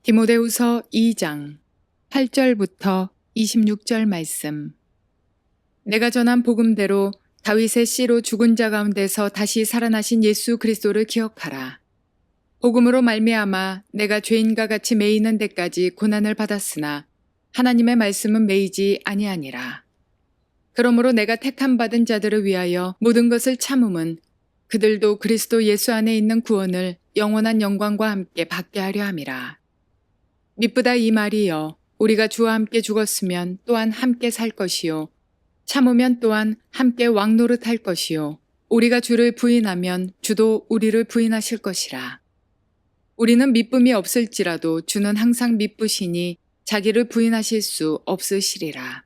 디모데후서 2장 8절부터 26절 말씀. 내가 전한 복음대로 다윗의 씨로 죽은 자 가운데서 다시 살아나신 예수 그리스도를 기억하라. 복음으로 말미암아 내가 죄인과 같이 매이는 데까지 고난을 받았으나 하나님의 말씀은 매이지 아니하니라. 그러므로 내가 택함 받은 자들을 위하여 모든 것을 참음은 그들도 그리스도 예수 안에 있는 구원을 영원한 영광과 함께 받게 하려 함이라. 미쁘다 이 말이여, 우리가 주와 함께 죽었으면 또한 함께 살 것이요, 참으면 또한 함께 왕노릇할 것이요, 우리가 주를 부인하면 주도 우리를 부인하실 것이라. 우리는 미쁨이 없을지라도 주는 항상 미쁘시니 자기를 부인하실 수 없으시리라.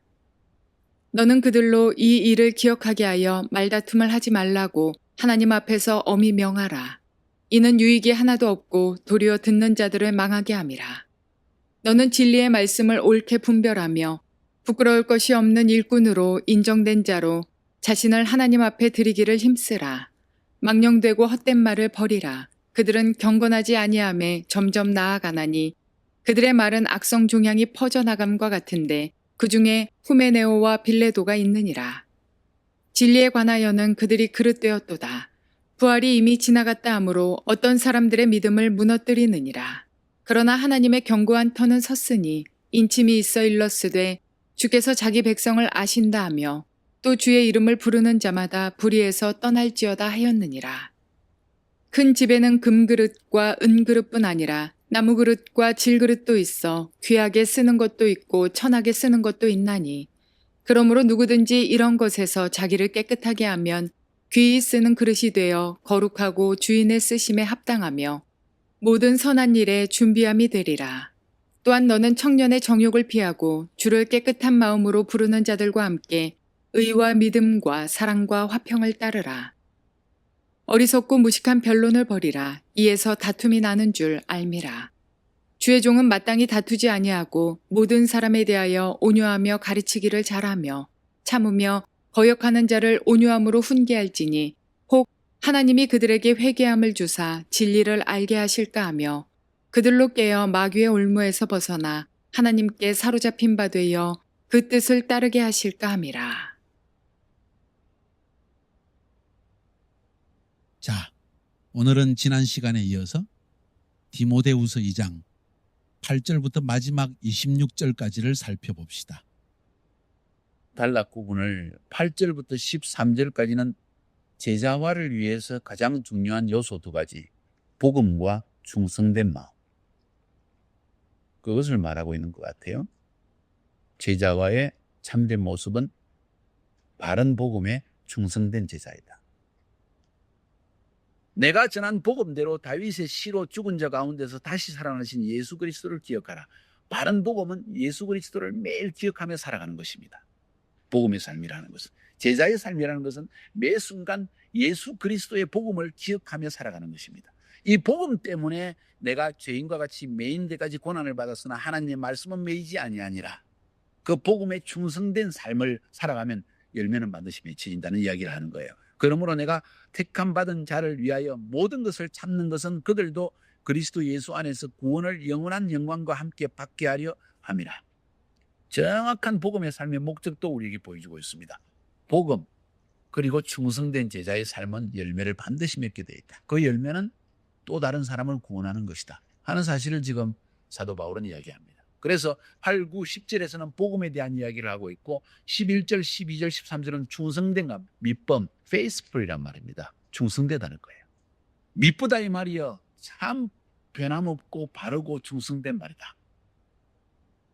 너는 그들로 이 일을 기억하게 하여 말다툼을 하지 말라고 하나님 앞에서 엄히 명하라. 이는 유익이 하나도 없고 도리어 듣는 자들을 망하게 함이라. 너는 진리의 말씀을 옳게 분별하며 부끄러울 것이 없는 일꾼으로 인정된 자로 자신을 하나님 앞에 드리기를 힘쓰라. 망령되고 헛된 말을 버리라. 그들은 경건하지 아니함에 점점 나아가나니 그들의 말은 악성 종양이 퍼져나감과 같은데 그 중에 후메네오와 빌레도가 있느니라. 진리에 관하여는 그들이 그릇되었도다. 부활이 이미 지나갔다 하므로 어떤 사람들의 믿음을 무너뜨리느니라. 그러나 하나님의 견고한 터는 섰으니 인침이 있어 일렀으되 주께서 자기 백성을 아신다 하며 또 주의 이름을 부르는 자마다 불의에서 떠날지어다 하였느니라. 큰 집에는 금그릇과 은그릇뿐 아니라 나무그릇과 질그릇도 있어 귀하게 쓰는 것도 있고 천하게 쓰는 것도 있나니 그러므로 누구든지 이런 것에서 자기를 깨끗하게 하면 귀히 쓰는 그릇이 되어 거룩하고 주인의 쓰심에 합당하며 모든 선한 일에 준비함이 되리라. 또한 너는 청년의 정욕을 피하고 주를 깨끗한 마음으로 부르는 자들과 함께 의와 믿음과 사랑과 화평을 따르라. 어리석고 무식한 변론을 버리라. 이에서 다툼이 나는 줄 알미라. 주의 종은 마땅히 다투지 아니하고 모든 사람에 대하여 온유하며 가르치기를 잘하며 참으며 거역하는 자를 온유함으로 훈계할지니 혹 하나님이 그들에게 회개함을 주사 진리를 알게 하실까 하며 그들로 깨어 마귀의 올무에서 벗어나 하나님께 사로잡힌 바 되어 그 뜻을 따르게 하실까 함이라. 자, 오늘은 지난 시간에 이어서 디모데후서 2장 8절부터 마지막 26절까지를 살펴봅시다. 단락 구분을 8절부터 13절까지는 제자화를 위해서 가장 중요한 요소 두 가지, 복음과 충성된 마음, 그것을 말하고 있는 것 같아요. 제자화의 참된 모습은 바른 복음에 충성된 제자이다. 내가 전한 복음대로 다윗의 씨로 죽은 자 가운데서 다시 살아나신 예수 그리스도를 기억하라. 바른 복음은 예수 그리스도를 매일 기억하며 살아가는 것입니다. 복음의 삶이라는 것은, 제자의 삶이라는 것은 매 순간 예수 그리스도의 복음을 기억하며 살아가는 것입니다. 이 복음 때문에 내가 죄인과 같이 매인 데까지 고난을 받았으나 하나님의 말씀은 매이지 아니하니라. 그 복음에 충성된 삶을 살아가면 열매는 반드시 맺혀진다는 이야기를 하는 거예요. 그러므로 내가 택함 받은 자를 위하여 모든 것을 참는 것은 그들도 그리스도 예수 안에서 구원을 영원한 영광과 함께 받게 하려 함이라. 정확한 복음의 삶의 목적도 우리에게 보여주고 있습니다. 복음 그리고 충성된 제자의 삶은 열매를 반드시 맺게 되어 있다. 그 열매는 또 다른 사람을 구원하는 것이다 하는 사실을 지금 사도 바울은 이야기합니다. 그래서 8, 9, 10절에서는 복음에 대한 이야기를 하고 있고 11절, 12절, 13절은 충성된 것, 믿범, faithful이란 말입니다. 충성되다는 거예요. 미쁘다 이 말이요, 참 변함없고 바르고 충성된 말이다.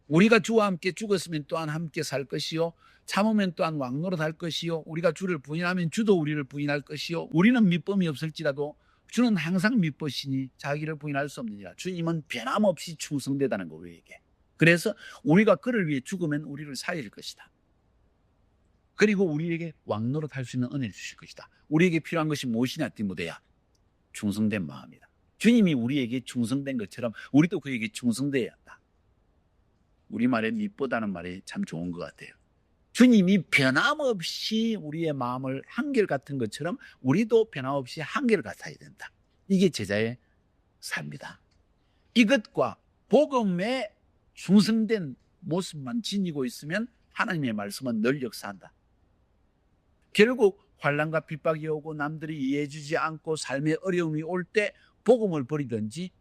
우리가 주와 함께 죽었으면 또한 함께 살 것이요, 참으면 또한 왕노릇 할 것이요, 우리가 주를 부인하면 주도 우리를 부인할 것이요, 우리는 미쁨이 없을지라도 주는 항상 미쁘시니 자기를 부인할 수 없느니라. 주님은 변함없이 충성되다는 거, 우리에게. 그래서 우리가 그를 위해 죽으면 우리를 살릴 것이다. 그리고 우리에게 왕노릇 할 수 있는 은혜를 주실 것이다. 우리에게 필요한 것이 무엇이냐, 디모데야? 충성된 마음이다. 주님이 우리에게 충성된 것처럼 우리도 그에게 충성되어야 한다. 우리말에 미쁘다는 말이 참 좋은 것 같아요. 주님이 변함없이 우리의 마음을 한결같은 것처럼 우리도 변함없이 한결같아야 된다. 이게 제자의 삶이다. 이것과 복음에 충성된 모습만 지니고 있으면 하나님의 말씀은 늘 역사한다. 결국 환난과 핍박이 오고 남들이 이해해주지 않고 삶의 어려움이 올 때 복음을 버리든지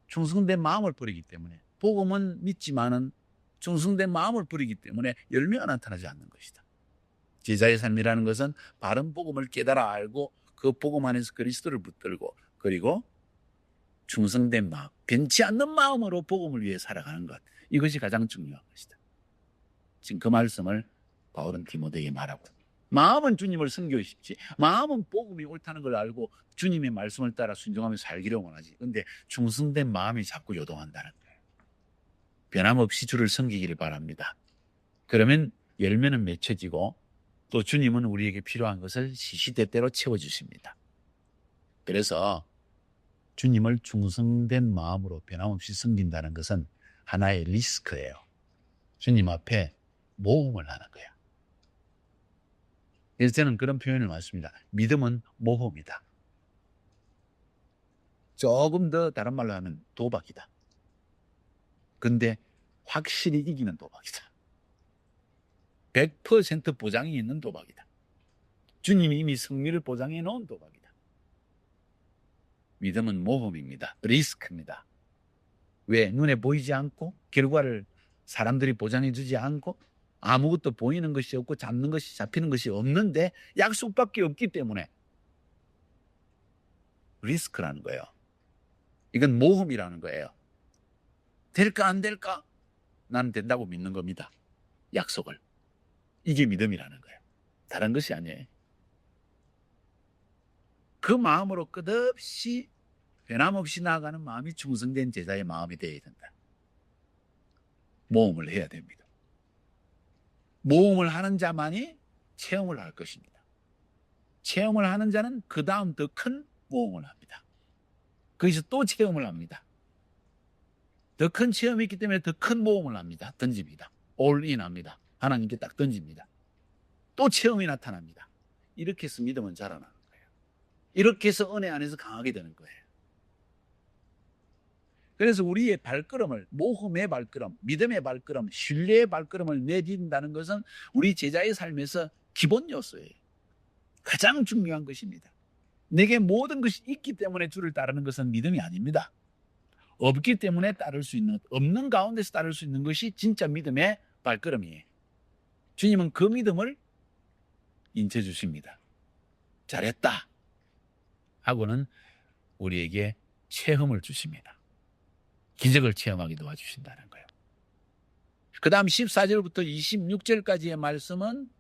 충성된 마음을 버리기 때문에, 복음은 믿지만은 충성된 마음을 버리기 때문에 열매가 나타나지 않는 것이다. 제자의 삶이라는 것은 바른 복음을 깨달아 알고 그 복음 안에서 그리스도를 붙들고, 그리고 충성된 마음, 변치 않는 마음으로 복음을 위해 살아가는 것, 이것이 가장 중요한 것이다. 지금 그 말씀을 바울은 디모데에게 말하고, 마음은 주님을 섬기고 싶지, 마음은 복음이 옳다는 걸 알고 주님의 말씀을 따라 순종하며 살기를 원하지. 그런데 충성된 마음이 자꾸 요동한다는 거예요. 변함없이 주를 섬기기를 바랍니다. 그러면 열매는 맺혀지고 또 주님은 우리에게 필요한 것을 시시때때로 채워주십니다. 그래서 주님을 충성된 마음으로 변함없이 섬긴다는 것은 하나의 리스크예요. 주님 앞에 모험을 하는 거야. 그래서 저는 그런 표현을 많습니다. 믿음은 모험이다. 조금 더 다른 말로 하면 도박이다. 근데 확실히 이기는 도박이다. 100% 보장이 있는 도박이다. 주님이 이미 승리를 보장해 놓은 도박이다. 믿음은 모험입니다. 리스크입니다. 왜? 눈에 보이지 않고 결과를 사람들이 보장해 주지 않고 아무것도 보이는 것이 없고 잡는 것이 잡히는 것이 없는데 약속밖에 없기 때문에 리스크라는 거예요. 이건 모험이라는 거예요. 될까 안 될까? 나는 된다고 믿는 겁니다. 약속을. 이게 믿음이라는 거예요. 다른 것이 아니에요. 그 마음으로 끝없이 변함없이 나아가는 마음이 충성된 제자의 마음이 되어야 된다. 모험을 해야 됩니다. 모험을 하는 자만이 체험을 할 것입니다. 체험을 하는 자는 그 다음 더 큰 모험을 합니다. 거기서 또 체험을 합니다. 더 큰 체험이 있기 때문에 더 큰 모험을 합니다. 던집니다. 올인 합니다. 하나님께 딱 던집니다. 또 체험이 나타납니다. 이렇게 해서 믿음은 자라나는 거예요. 이렇게 해서 은혜 안에서 강하게 되는 거예요. 그래서 우리의 발걸음을, 모험의 발걸음, 믿음의 발걸음, 신뢰의 발걸음을 내딛는다는 것은 우리 제자의 삶에서 기본 요소예요. 가장 중요한 것입니다. 내게 모든 것이 있기 때문에 주를 따르는 것은 믿음이 아닙니다. 없기 때문에 따를 수 있는, 없는 가운데서 따를 수 있는 것이 진짜 믿음의 발걸음이에요. 주님은 그 믿음을 인쳐 주십니다. 잘했다 하고는 우리에게 체험을 주십니다. 기적을 체험하게 도와주신다는 거예요. 그 다음 14절부터 26절까지의 말씀은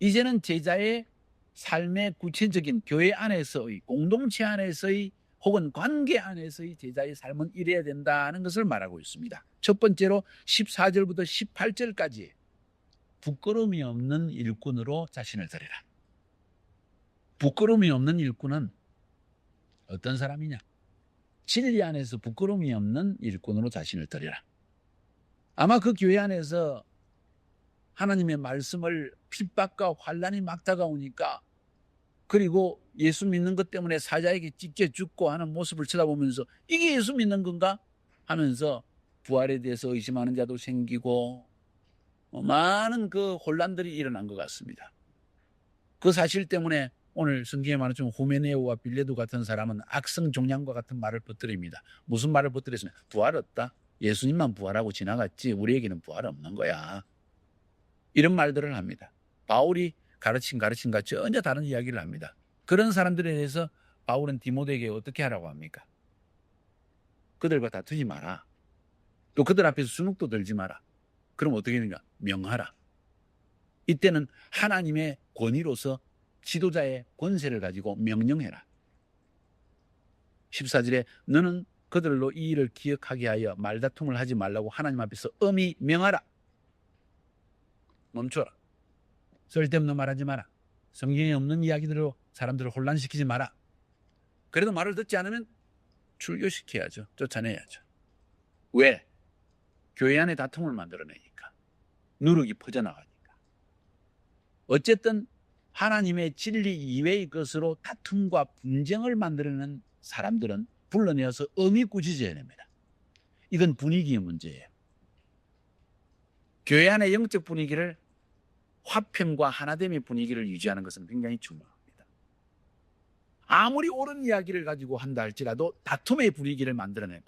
이제는 제자의 삶의 구체적인 교회 안에서의, 공동체 안에서의 혹은 관계 안에서의 제자의 삶은 이래야 된다는 것을 말하고 있습니다. 첫 번째로 14절부터 18절까지 부끄러움이 없는 일꾼으로 자신을 드리라. 부끄러움이 없는 일꾼은 어떤 사람이냐? 진리 안에서 부끄러움이 없는 일꾼으로 자신을 드리라. 아마 그 교회 안에서 하나님의 말씀을 핍박과 환난이 막 다가오니까, 그리고 예수 믿는 것 때문에 사자에게 찢겨 죽고 하는 모습을 쳐다보면서 이게 예수 믿는 건가? 하면서 부활에 대해서 의심하는 자도 생기고 많은 그 혼란들이 일어난 것 같습니다. 그 사실 때문에 오늘 성경에 말하는 후메네오와 빌레도 같은 사람은 악성 종양과 같은 말을 퍼뜨립니다. 무슨 말을 퍼뜨렸으면 부활 없다. 예수님만 부활하고 지나갔지 우리에게는 부활 없는 거야. 이런 말들을 합니다. 바울이 가르침과 전혀 다른 이야기를 합니다. 그런 사람들에 대해서 바울은 디모데에게 어떻게 하라고 합니까? 그들과 다투지 마라. 또 그들 앞에서 주눅도 들지 마라. 그럼 어떻게 되는가? 명하라. 이때는 하나님의 권위로서 지도자의 권세를 가지고 명령해라. 14절에 너는 그들로 이 일을 기억하게 하여 말다툼을 하지 말라고 하나님 앞에서 엄히 명하라. 멈춰라. 쓸데없는 말하지 마라. 성경에 없는 이야기들로 사람들을 혼란시키지 마라. 그래도 말을 듣지 않으면 출교시켜야죠. 쫓아내야죠. 왜? 교회 안에 다툼을 만들어내니까. 누룩이 퍼져나가니까. 어쨌든 하나님의 진리 이외의 것으로 다툼과 분쟁을 만들어내는 사람들은 불러내어서 엄히 꾸짖어야 됩니다. 이건 분위기의 문제예요. 교회 안의 영적 분위기를, 화평과 하나됨의 분위기를 유지하는 것은 굉장히 중요합니다. 아무리 옳은 이야기를 가지고 한다 할지라도 다툼의 분위기를 만들어내는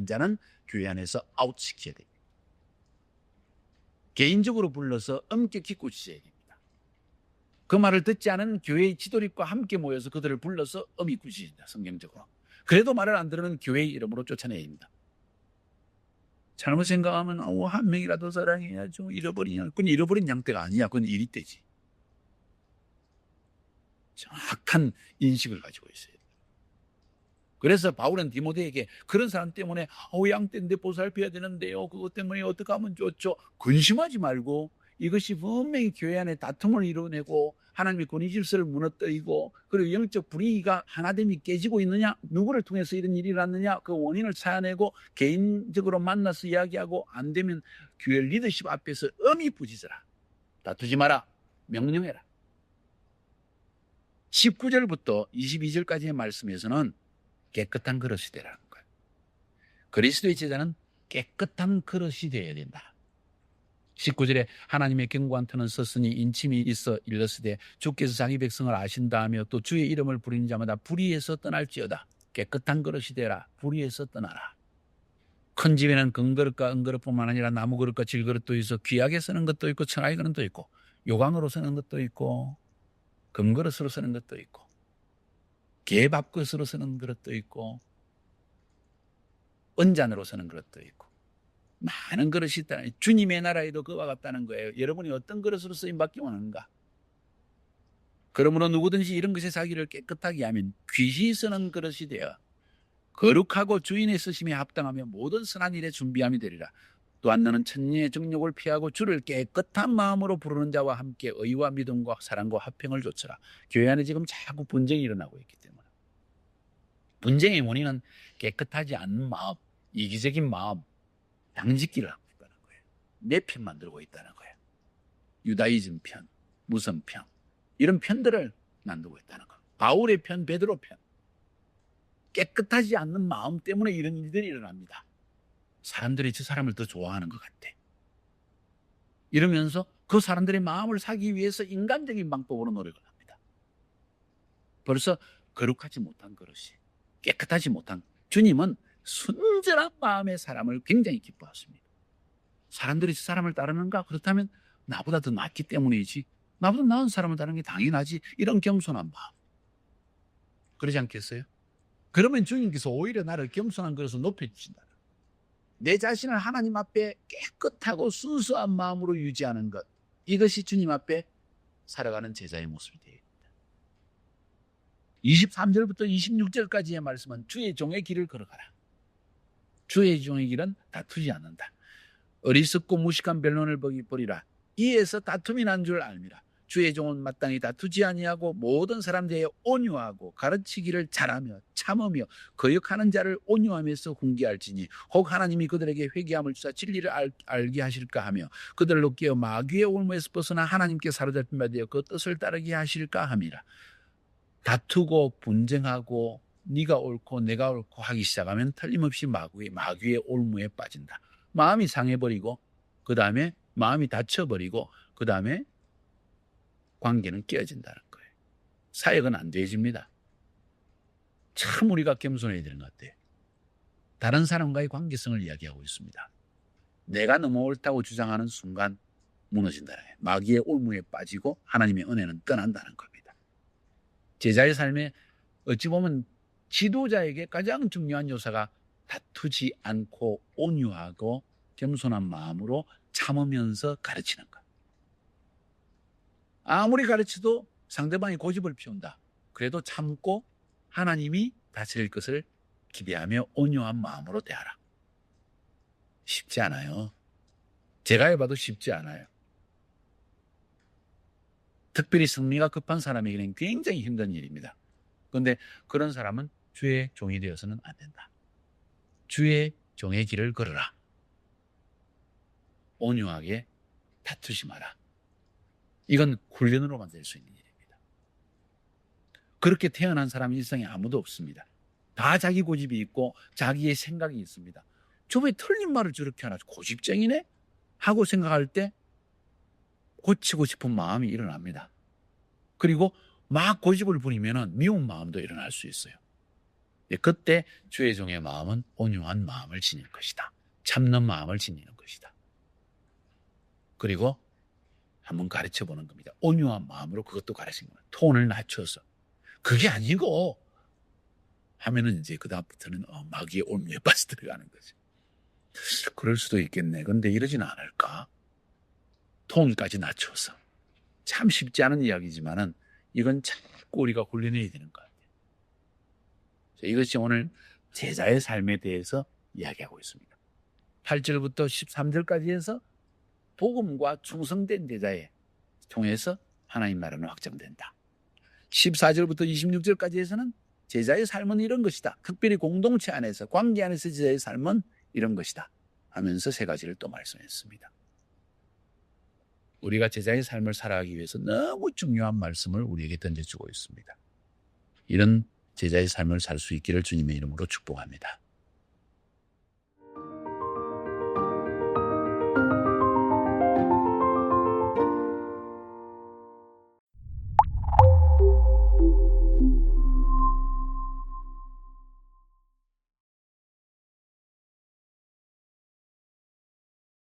자는 교회 안에서 아웃시켜야 됩니다. 개인적으로 불러서 엄격히 꾸짖어야 됩니다. 그 말을 듣지 않은 교회의 지도립과 함께 모여서 그들을 불러서 엄히 꾸짖는다, 성경적으로. 그래도 말을 안 들으면 교회의 이름으로 쫓아내야 됩니다. 잘못 생각하면 한 명이라도 사랑해야죠. 그건 잃어버린 양떼가 아니야. 그건 이리 떼지. 정확한 인식을 가지고 있어요. 그래서 바울은 디모데에게 그런 사람 때문에 양떼인데 보살펴야 되는데요, 그것 때문에 어떻게 하면 좋죠, 근심하지 말고, 이것이 분명히 교회 안에 다툼을 이뤄내고 하나님의 권위 질서를 무너뜨리고, 그리고 영적 분위기가 하나됨이 깨지고 있느냐, 누구를 통해서 이런 일이 일어났느냐, 그 원인을 찾아내고 개인적으로 만나서 이야기하고, 안 되면 교회 리더십 앞에서 엄히 부짖어라. 다투지 마라. 명령해라. 19절부터 22절까지의 말씀에서는 깨끗한 그릇이 되라는 거예요. 그리스도의 제자는 깨끗한 그릇이 되어야 된다. 19절에 하나님의 견고한 터는 섰으니 인침이 있어 일렀으되 주께서 자기 백성을 아신다 하며 또 주의 이름을 부리는 자마다 불의에서 떠날지어다. 깨끗한 그릇이 되라. 불의에서 떠나라. 큰 집에는 금그릇과 은그릇뿐만 아니라 나무그릇과 질그릇도 있어 귀하게 쓰는 것도 있고 천하의 그릇도 있고 요강으로 쓰는 것도 있고 금그릇으로 쓰는 것도 있고 개밥그릇으로 쓰는 그릇도 있고 은잔으로 쓰는 그릇도 있고 많은 그릇이 있다. 주님의 나라에도 그와 같다는 거예요. 여러분이 어떤 그릇으로 쓰임받기 원하는가? 그러므로 누구든지 이런 것에 자기를 깨끗하게 하면 귀시 쓰는 그릇이 되어 거룩하고 주인의 쓰심에 합당하며 모든 선한 일에 준비함이 되리라. 또한 너는 천리의 정욕을 피하고 주를 깨끗한 마음으로 부르는 자와 함께 의와 믿음과 사랑과 화평을 좇으라. 교회 안에 지금 자꾸 분쟁이 일어나고 있기 때문에. 분쟁의 원인은 깨끗하지 않은 마음, 이기적인 마음, 당짓기를 하고 있다는 거예요. 내 편 만들고 있다는 거예요. 유다이즘 편, 무슨 편, 이런 편들을 만들고 있다는 거예요. 바울의 편, 베드로 편. 깨끗하지 않는 마음 때문에 이런 일들이 일어납니다. 사람들이 저 사람을 더 좋아하는 것 같아. 이러면서 그 사람들의 마음을 사기 위해서 인간적인 방법으로 노력을 합니다. 벌써 거룩하지 못한 그릇이, 깨끗하지 못한, 주님은 순전한 마음의 사람을 굉장히 기뻐하십니다. 사람들이 저 사람을 따르는가? 그렇다면 나보다 더 낫기 때문이지. 나보다 나은 사람을 따르는 게 당연하지. 이런 겸손한 마음. 그러지 않겠어요? 그러면 주님께서 오히려 나를 겸손한 그릇으로 높여주신다. 내 자신을 하나님 앞에 깨끗하고 순수한 마음으로 유지하는 것, 이것이 주님 앞에 살아가는 제자의 모습이 되겠다. 23절부터 26절까지의 말씀은 주의 종의 길을 걸어가라. 주의 종의 길은 다투지 않는다. 어리석고 무식한 변론을 버리라. 이에서 다툼이 난 줄 알미라. 주의 종은 마땅히 다투지 아니하고 모든 사람들에게 온유하고 가르치기를 잘하며 참으며 거역하는 자를 온유함에서 훈계할지니 혹 하나님이 그들에게 회개함을 주사 진리를 알게 하실까 하며 그들로 깨어 마귀의 올무에서 벗어나 하나님께 사로잡힌 바 되어 그 뜻을 따르게 하실까 함이라. 다투고 분쟁하고 네가 옳고 내가 옳고 하기 시작하면 틀림없이 마귀의 올무에 빠진다. 마음이 상해버리고 그 다음에 마음이 다쳐버리고 그 다음에 관계는 깨어진다는 거예요. 사역은 안 되어집니다. 참 우리가 겸손해야 되는 것 같아요. 다른 사람과의 관계성을 이야기하고 있습니다. 내가 너무 옳다고 주장하는 순간 무너진다는 거예요. 마귀의 올무에 빠지고 하나님의 은혜는 떠난다는 겁니다. 제자의 삶에 어찌 보면 지도자에게 가장 중요한 요소가 다투지 않고 온유하고 겸손한 마음으로 참으면서 가르치는 것. 아무리 가르쳐도 상대방이 고집을 피운다. 그래도 참고 하나님이 다스릴 것을 기대하며 온유한 마음으로 대하라. 쉽지 않아요. 제가 해봐도 쉽지 않아요. 특별히 성미가 급한 사람에게는 굉장히 힘든 일입니다. 그런데 그런 사람은 주의 종이 되어서는 안 된다. 주의 종의 길을 걸어라. 온유하게 다투지 마라. 이건 훈련으로만 될 수 있는 일입니다. 그렇게 태어난 사람이 일상에 아무도 없습니다. 다 자기 고집이 있고 자기의 생각이 있습니다. 저 왜 틀린 말을 저렇게 하나, 고집쟁이네? 하고 생각할 때 고치고 싶은 마음이 일어납니다. 그리고 막 고집을 부리면 미운 마음도 일어날 수 있어요. 그때 주의 종의 마음은 온유한 마음을 지닐 것이다. 참는 마음을 지니는 것이다. 그리고 한번 가르쳐 보는 겁니다. 온유한 마음으로 그것도 가르치는 겁니다. 톤을 낮춰서. 그게 아니고 하면은 이제 그다음부터는 마귀의 올무에 빠져 들어가는 거죠. 그럴 수도 있겠네. 근데 이러지는 않을까? 톤까지 낮춰서. 참 쉽지 않은 이야기지만은 이건 자꾸 우리가 훈련해야 되는 것 같아요. 이것이 오늘 제자의 삶에 대해서 이야기하고 있습니다. 8절부터 13절까지 해서 복음과 충성된 제자에 통해서 하나님 나라는 확장된다. 14절부터 26절까지 해서는 제자의 삶은 이런 것이다. 특별히 공동체 안에서, 관계 안에서 제자의 삶은 이런 것이다 하면서 세 가지를 또 말씀했습니다. 우리가 제자의 삶을 살아가기 위해서 너무 중요한 말씀을 우리에게 던져주고 있습니다. 이런 제자의 삶을 살 수 있기를 주님의 이름으로 축복합니다.